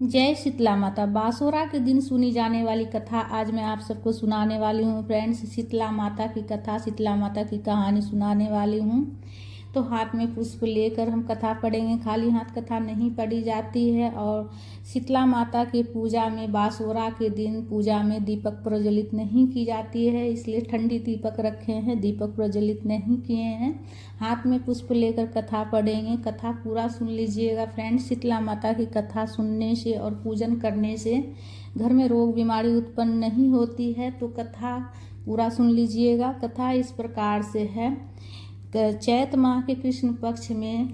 जय शीतला माता। बासोरा के दिन सुनी जाने वाली कथा आज मैं आप सबको सुनाने वाली हूँ फ्रेंड्स। शीतला माता की कथा, शीतला माता की कहानी सुनाने वाली हूँ। तो हाथ में पुष्प लेकर हम कथा पढ़ेंगे। खाली हाथ कथा नहीं पढ़ी जाती है। और शीतला माता की पूजा में, बासोरा के दिन पूजा में दीपक प्रज्वलित नहीं की जाती है, इसलिए ठंडी दीपक रखे हैं, दीपक प्रज्वलित नहीं किए हैं। हाथ में पुष्प लेकर कथा पढ़ेंगे। कथा पूरा सुन लीजिएगा फ्रेंड्स। शीतला माता की कथा सुनने से और पूजन करने से घर में रोग बीमारी उत्पन्न नहीं होती है। तो कथा पूरा सुन लीजिएगा। कथा इस प्रकार से है। चैत माह के कृष्ण पक्ष में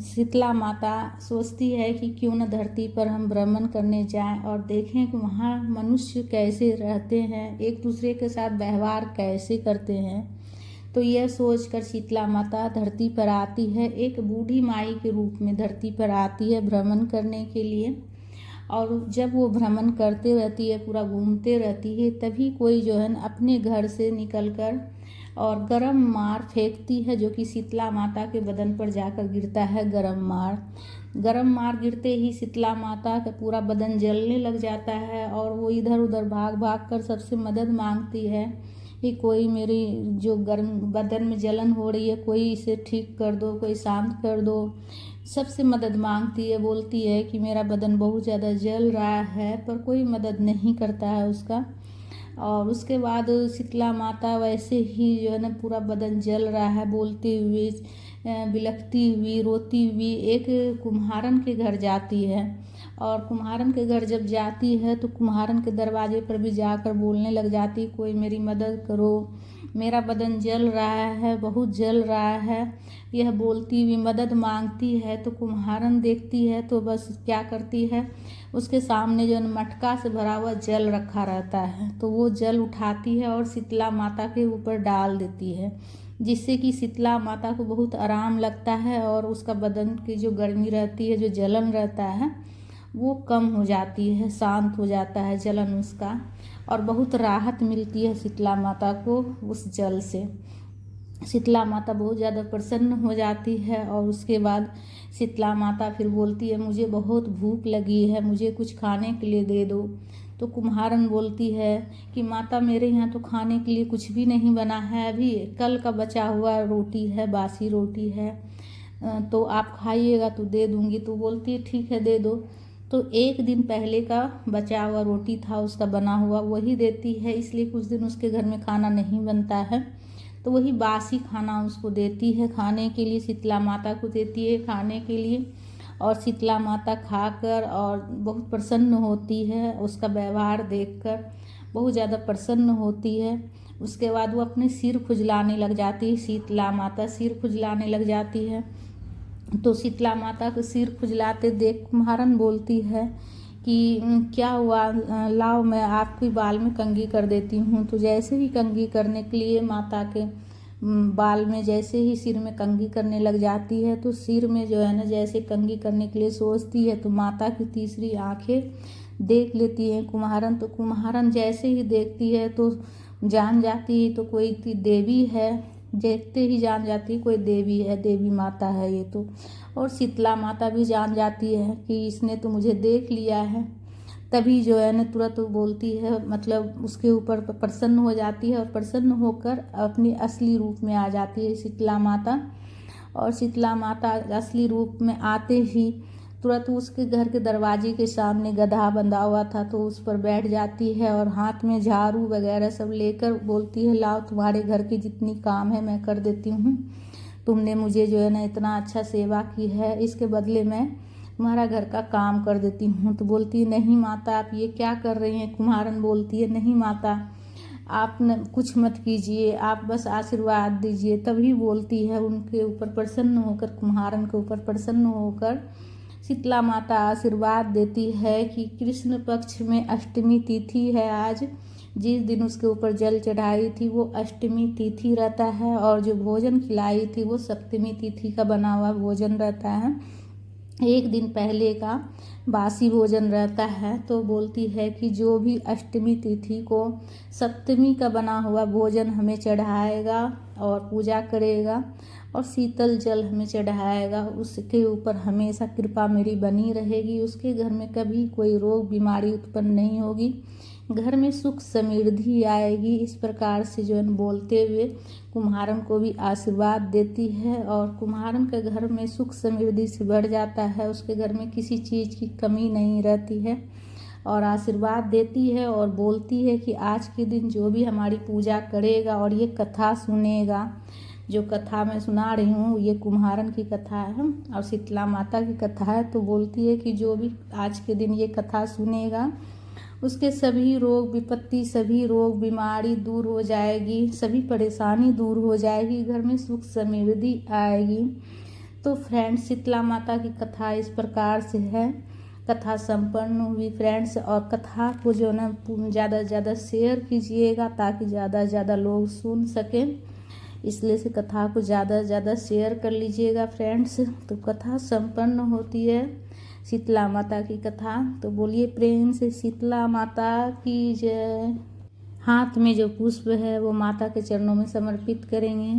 शीतला माता सोचती है कि क्यों न धरती पर हम भ्रमण करने जाएं और देखें कि वहाँ मनुष्य कैसे रहते हैं, एक दूसरे के साथ व्यवहार कैसे करते हैं। तो यह सोचकर शीतला माता धरती पर आती है। एक बूढ़ी माई के रूप में धरती पर आती है भ्रमण करने के लिए। और जब वो भ्रमण करते रहती है, पूरा घूमते रहती है, तभी कोई जो है न अपने घर से निकलकर और गरम मार फेंकती है, जो कि शीतला माता के बदन पर जाकर गिरता है। गरम मार गिरते ही शीतला माता का पूरा बदन जलने लग जाता है और वो इधर उधर भाग भाग कर सबसे मदद मांगती है कि कोई मेरी जो गर्म बदन में जलन हो रही है, कोई इसे ठीक कर दो, कोई शांत कर दो। सबसे मदद मांगती है, बोलती है कि मेरा बदन बहुत ज़्यादा जल रहा है, पर कोई मदद नहीं करता है उसका। और उसके बाद शीतला माता वैसे ही जो है ना पूरा बदन जल रहा है, बोलती हुई, बिलखती हुई, रोती हुई एक कुम्हारन के घर जाती है। और कुम्हारन के घर जब जाती है तो कुम्हारन के दरवाजे पर भी जाकर बोलने लग जाती, कोई मेरी मदद करो, मेरा बदन जल रहा है, बहुत जल रहा है। यह बोलती हुई मदद मांगती है। तो कुम्हारन देखती है तो बस क्या करती है, उसके सामने जो मटका से भरा हुआ जल रखा रहता है, तो वो जल उठाती है और शीतला माता के ऊपर डाल देती है, जिससे कि शीतला माता को बहुत आराम लगता है और उसका बदन की जो गर्मी रहती है, जो जलन रहता है, वो कम हो जाती है, शांत हो जाता है जलन उसका, और बहुत राहत मिलती है शीतला माता को उस जल से। शीतला माता बहुत ज़्यादा प्रसन्न हो जाती है। और उसके बाद शीतला माता फिर बोलती है, मुझे बहुत भूख लगी है, मुझे कुछ खाने के लिए दे दो। तो कुम्हारन बोलती है कि माता मेरे यहाँ तो खाने के लिए कुछ भी नहीं बना है, अभी कल का बचा हुआ रोटी है, बासी रोटी है, तो आप खाइएगा तो दे दूँगी। तो बोलती है ठीक है दे दो। तो एक दिन पहले का बचा हुआ रोटी था उसका बना हुआ, वही देती है, इसलिए कुछ दिन उसके घर में खाना नहीं बनता है, तो वही बासी खाना उसको देती है खाने के लिए, शीतला माता को देती है खाने के लिए। और शीतला माता खाकर और बहुत प्रसन्न होती है, उसका व्यवहार देखकर बहुत ज़्यादा प्रसन्न होती है। उसके बाद वो अपने सिर खुजलाने लग जाती है, शीतला माता सिर खुजलाने लग जाती है। तो शीतला माता को सिर खुजलाते देख कुम्हारन बोलती है कि क्या हुआ, लाओ मैं आपकी बाल में कंघी कर देती हूँ। तो जैसे ही कंघी करने के लिए माता के बाल में, जैसे ही सिर में कंघी करने लग जाती है, तो सिर में जो है ना जैसे कंघी करने के लिए सोचती है, तो माता की तीसरी आंखें देख लेती है कुम्हारन। तो कुम्हारन जैसे ही देखती है तो जान जाती है तो कोई देवी है, देखते ही जान जाती है कोई देवी है, देवी माता है ये तो। और शीतला माता भी जान जाती है कि इसने तो मुझे देख लिया है। तभी जो है ना तुरंत बोलती है, मतलब उसके ऊपर प्रसन्न हो जाती है और प्रसन्न होकर अपनी असली रूप में आ जाती है शीतला माता। और शीतला माता असली रूप में आते ही तुरंत उसके घर के दरवाजे के सामने गधा बंधा हुआ था, तो उस पर बैठ जाती है और हाथ में झाड़ू वगैरह सब लेकर बोलती है, लाओ तुम्हारे घर की जितनी काम है मैं कर देती हूँ, तुमने मुझे जो है ना इतना अच्छा सेवा की है, इसके बदले मैं तुम्हारा घर का काम कर देती हूँ। तो बोलती है, नहीं माता आप ये क्या कर रही हैं। कुम्हारन बोलती है, नहीं माता आप न कुछ मत कीजिए, आप बस आशीर्वाद दीजिए। तभी बोलती है, उनके ऊपर प्रसन्न होकर, कुम्हारन के ऊपर प्रसन्न होकर शीतला माता आशीर्वाद देती है कि कृष्ण पक्ष में अष्टमी तिथि है आज, जिस दिन उसके ऊपर जल चढ़ाई थी वो अष्टमी तिथि रहता है, और जो भोजन खिलाई थी वो सप्तमी तिथि का बना हुआ भोजन रहता है। एक दिन पहले का बासी भोजन रहता है। तो बोलती है कि जो भी अष्टमी तिथि को सप्तमी का बना हुआ भोजन हमें चढ़ाएगा और पूजा करेगा और शीतल जल हमें चढ़ाएगा, उसके ऊपर हमेशा कृपा मेरी बनी रहेगी। उसके घर में कभी कोई रोग बीमारी उत्पन्न नहीं होगी, घर में सुख समृद्धि आएगी। इस प्रकार से जो है बोलते हुए कुम्हारन को भी आशीर्वाद देती है और कुम्हारन के घर में सुख समृद्धि से बढ़ जाता है, उसके घर में किसी चीज़ की कमी नहीं रहती है और आशीर्वाद देती है और बोलती है कि आज के दिन जो भी हमारी पूजा करेगा और ये कथा सुनेगा, जो कथा मैं सुना रही हूँ ये कुम्हारन की कथा है और शीतला माता की कथा है। तो बोलती है कि जो भी आज के दिन ये कथा सुनेगा उसके सभी रोग विपत्ति, सभी रोग बीमारी दूर हो जाएगी, सभी परेशानी दूर हो जाएगी, घर में सुख समृद्धि आएगी। तो फ्रेंड्स, शीतला माता की कथा इस प्रकार से है। कथा संपन्न हुई फ्रेंड्स, और कथा को जो ना ज़्यादा से ज़्यादा शेयर कीजिएगा ताकि ज़्यादा से ज़्यादा लोग सुन सकें, इसलिए से कथा को ज़्यादा से ज़्यादा शेयर कर लीजिएगा फ्रेंड्स। तो कथा संपन्न होती है शीतला माता की कथा। तो बोलिए प्रेम से शीतला माता की जय। हाथ में जो पुष्प है वो माता के चरणों में समर्पित करेंगे।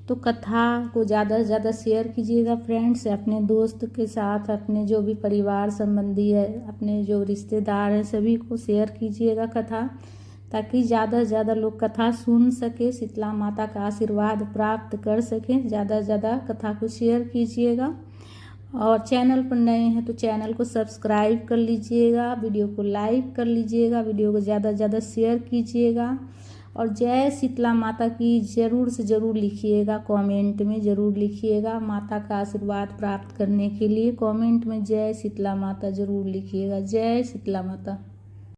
तो कथा को ज़्यादा से ज़्यादा शेयर कीजिएगा फ्रेंड्स, अपने दोस्त के साथ, अपने जो भी परिवार संबंधी है, अपने जो रिश्तेदार हैं सभी को शेयर कीजिएगा कथा, ताकि ज़्यादा से ज़्यादा लोग कथा सुन सके, शीतला माता का आशीर्वाद प्राप्त कर सकें। ज़्यादा से ज़्यादा कथा को शेयर कीजिएगा और चैनल पर नए हैं तो चैनल को सब्सक्राइब कर लीजिएगा, वीडियो को लाइक कर लीजिएगा, वीडियो को ज़्यादा से ज़्यादा शेयर कीजिएगा और जय शीतला माता की ज़रूर से ज़रूर लिखिएगा, कमेंट में ज़रूर लिखिएगा। माता का आशीर्वाद प्राप्त करने के लिए कमेंट में जय शीतला माता ज़रूर लिखिएगा। जय शीतला माता।